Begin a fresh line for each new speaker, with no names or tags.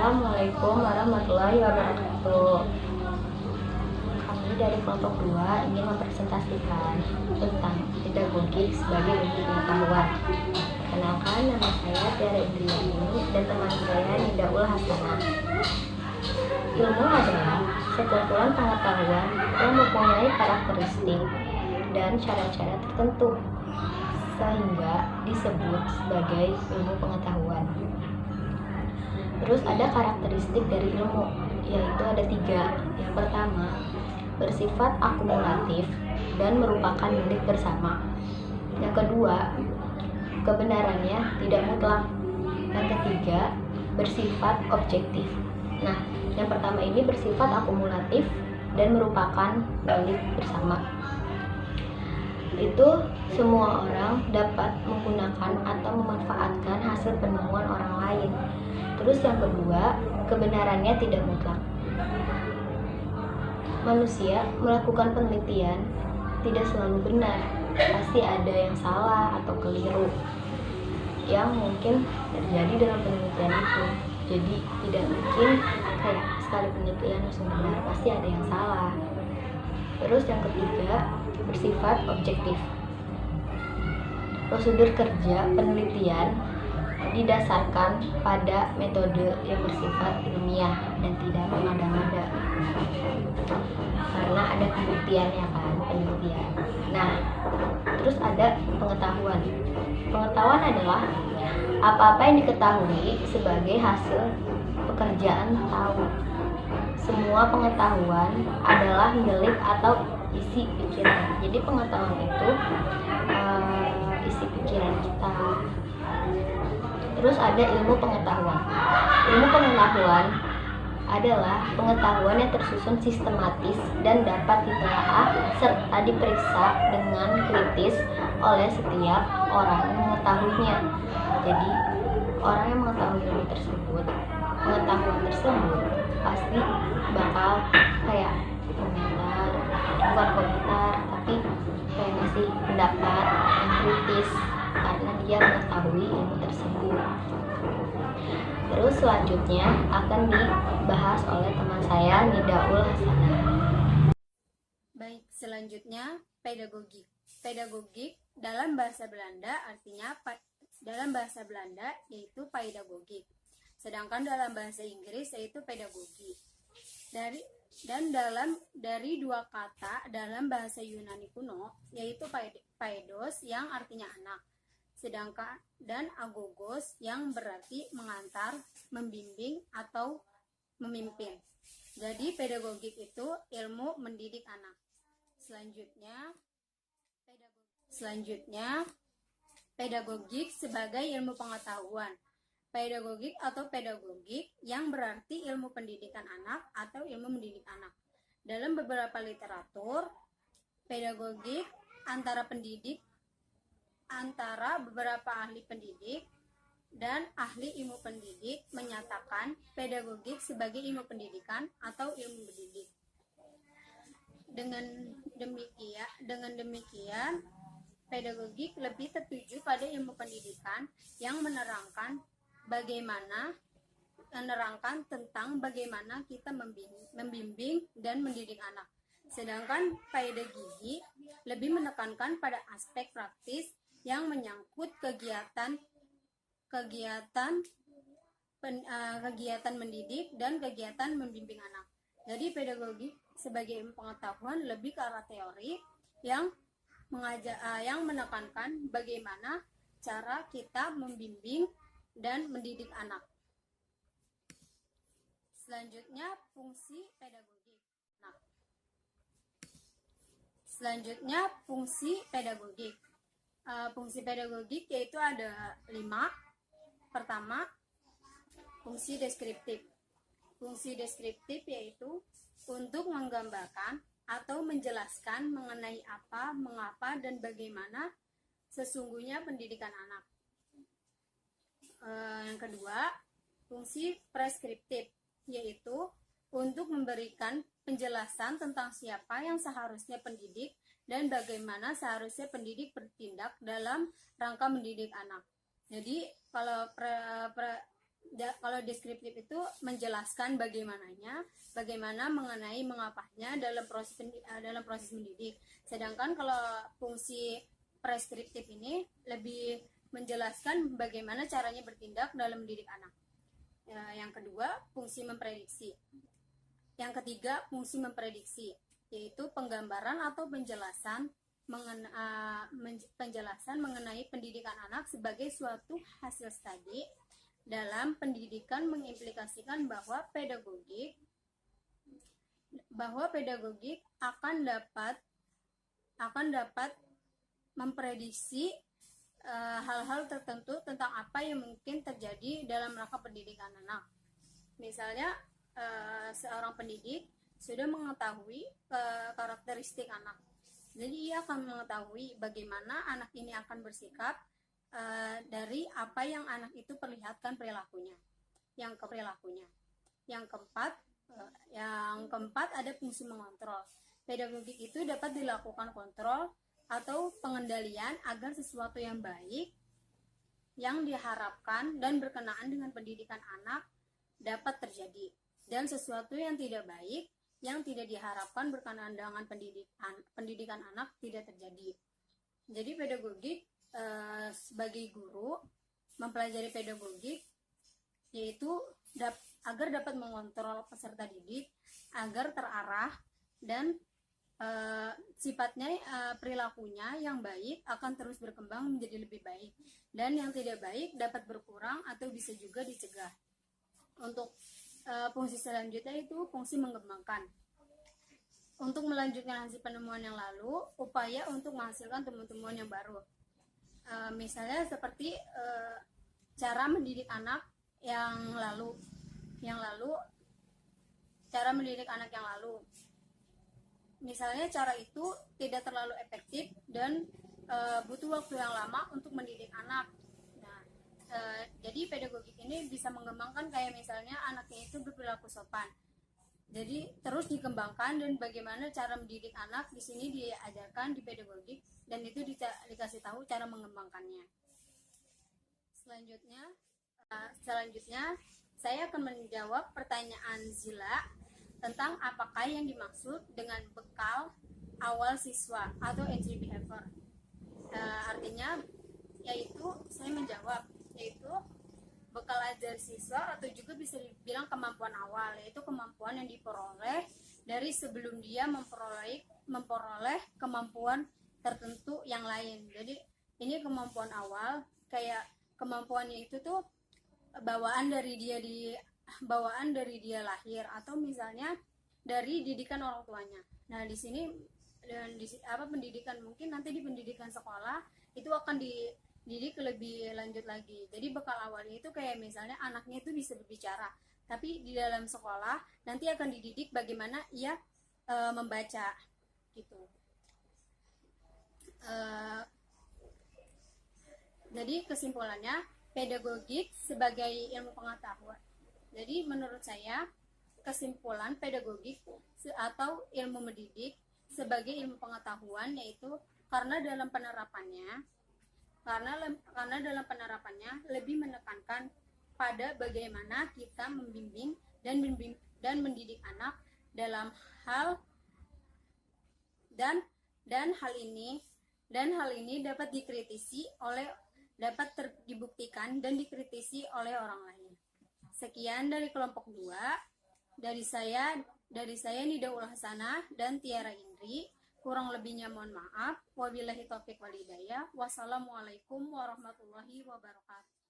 Assalamualaikum warahmatullahi wabarakatuh. Kami dari kelompok 2 ingin mempresentasikan tentang pedagogik sebagai ilmu pengetahuan. Perkenalkan, nama saya Tiara Indriani dan teman saya Nidaul Hasanah. Ilmu adalah sekumpulan pengetahuan yang mempunyai karakteristik dan cara-cara tertentu sehingga disebut sebagai ilmu pengetahuan. Terus ada karakteristik dari ilmu, yaitu ada 3. Yang pertama, bersifat akumulatif dan merupakan milik bersama. Yang kedua, kebenarannya tidak mutlak. Yang ketiga, bersifat objektif. Nah, yang pertama ini bersifat akumulatif dan merupakan milik bersama. Itu semua orang dapat menggunakan atau memanfaatkan hasil penemuan orang lain. Terus yang kedua, kebenarannya tidak mutlak. Manusia melakukan penelitian tidak selalu benar, pasti ada yang salah atau keliru yang mungkin terjadi dalam penelitian itu. Jadi tidak mungkin kayak sekali penelitian langsung benar, pasti ada yang salah. Terus yang ketiga, bersifat objektif. Prosedur kerja penelitian didasarkan pada metode yang bersifat ilmiah dan tidak mengada-ngada, karena ada penelitiannya kan, penelitian. Nah, terus ada pengetahuan. Pengetahuan adalah apa-apa yang diketahui sebagai hasil pekerjaan tahu. Semua pengetahuan adalah milik atau isi pikiran. Jadi pengetahuan itu isi pikiran kita. Terus ada ilmu pengetahuan. Ilmu pengetahuan adalah pengetahuan yang tersusun sistematis dan dapat ditelaah serta diperiksa dengan kritis oleh setiap orang yang mengetahuinya. Jadi, orang yang mengetahui ilmu tersebut, pengetahuan tersebut pasti bakal kayak bukan komentar, tapi kayak ngasih pendapat yang kritis karena dia mengetahui ilmu tersebut. Terus selanjutnya akan dibahas oleh teman saya Nidaul Hasanah.
Baik, selanjutnya pedagogik. Pedagogik dalam bahasa Belanda yaitu pedagogik. Sedangkan dalam bahasa Inggris yaitu pedagogi. Dari dua kata dalam bahasa Yunani kuno yaitu paidos yang artinya anak, sedangkan dan agogos yang berarti mengantar, membimbing atau memimpin. Jadi pedagogik itu ilmu mendidik anak. Selanjutnya pedagogik sebagai ilmu pengetahuan. Pedagogik atau pedagogik yang berarti ilmu pendidikan anak atau ilmu mendidik anak. Dalam beberapa literatur, pedagogik antara beberapa ahli pendidik dan ahli ilmu pendidik menyatakan pedagogik sebagai ilmu pendidikan atau ilmu mendidik. Dengan demikian, pedagogik lebih tertuju pada ilmu pendidikan yang menerangkan tentang bagaimana kita membimbing dan mendidik anak. Sedangkan pedagogi lebih menekankan pada aspek praktis yang menyangkut kegiatan mendidik dan kegiatan membimbing anak. Jadi pedagogi sebagai ilmu pengetahuan lebih ke arah teori yang menekankan bagaimana cara kita membimbing dan mendidik anak. Selanjutnya fungsi pedagogik. Fungsi pedagogik yaitu ada 5. Pertama, fungsi deskriptif. Fungsi deskriptif yaitu untuk menggambarkan atau menjelaskan mengenai apa, mengapa, dan bagaimana sesungguhnya pendidikan anak. Yang kedua, fungsi preskriptif yaitu untuk memberikan penjelasan tentang siapa yang seharusnya pendidik dan bagaimana seharusnya pendidik bertindak dalam rangka mendidik anak. Jadi kalau Kalau deskriptif itu menjelaskan bagaimana mengenai mengapanya dalam proses mendidik. Sedangkan kalau fungsi preskriptif ini lebih menjelaskan bagaimana caranya bertindak dalam mendidik anak. Yang kedua, fungsi memprediksi. Yang ketiga, fungsi memprediksi, yaitu penggambaran atau penjelasan mengenai pendidikan anak sebagai suatu hasil studi. Dalam pendidikan mengimplikasikan bahwa pedagogik akan dapat memprediksi hal-hal tertentu tentang apa yang mungkin terjadi dalam rangka pendidikan anak. Misalnya seorang pendidik sudah mengetahui karakteristik anak, jadi ia akan mengetahui bagaimana anak ini akan bersikap dari apa yang anak itu perlihatkan perilakunya. Yang keempat ada fungsi mengontrol. Pedagogik itu dapat dilakukan kontrol atau pengendalian agar sesuatu yang baik yang diharapkan dan berkenaan dengan pendidikan anak dapat terjadi, dan sesuatu yang tidak baik yang tidak diharapkan berkenaan dengan pendidikan anak tidak terjadi. Jadi pedagogik sebagai guru mempelajari pedagogik yaitu agar dapat mengontrol peserta didik agar terarah dan sifatnya perilakunya yang baik akan terus berkembang menjadi lebih baik, dan yang tidak baik dapat berkurang atau bisa juga dicegah. Untuk fungsi selanjutnya itu fungsi mengembangkan. Untuk melanjutkan hasil penemuan yang lalu, upaya untuk menghasilkan temuan-temuan yang baru. Misalnya seperti cara mendidik anak yang lalu, cara mendidik anak yang lalu. Misalnya cara itu tidak terlalu efektif dan butuh waktu yang lama untuk mendidik anak. Nah, jadi pedagogik ini bisa mengembangkan kayak misalnya anaknya itu berperilaku sopan. Jadi terus dikembangkan, dan bagaimana cara mendidik anak di sini diajarkan di pedagogik, dan itu dikasih tahu cara mengembangkannya. Selanjutnya saya akan menjawab pertanyaan Zila tentang apakah yang dimaksud dengan bekal awal siswa atau entry behavior. Artinya yaitu saya menjawab yaitu bekal ajar siswa, atau juga bisa dibilang kemampuan awal, yaitu kemampuan yang diperoleh dari sebelum dia memperoleh kemampuan tertentu yang lain. Jadi ini kemampuan awal, kayak kemampuannya itu tuh bawaan dari dia lahir, atau misalnya dari didikan orang tuanya. Nah di sini pendidikan, mungkin nanti di pendidikan sekolah itu akan dididik lebih lanjut lagi. Jadi bekal awalnya itu kayak misalnya anaknya itu bisa berbicara, tapi di dalam sekolah nanti akan dididik bagaimana ia membaca gitu. Jadi kesimpulannya, pedagogik sebagai ilmu pengetahuan. Jadi menurut saya kesimpulan pedagogik atau ilmu mendidik sebagai ilmu pengetahuan yaitu karena dalam penerapannya lebih menekankan pada bagaimana kita membimbing dan mendidik anak dalam hal ini dapat dibuktikan dan dikritisi oleh orang lain. Sekian dari kelompok 2. Dari saya Nida Ulhasana dan Tiara Indri. Kurang lebihnya mohon maaf. Wabillahi taufiq wal hidayah. Wassalamualaikum warahmatullahi wabarakatuh.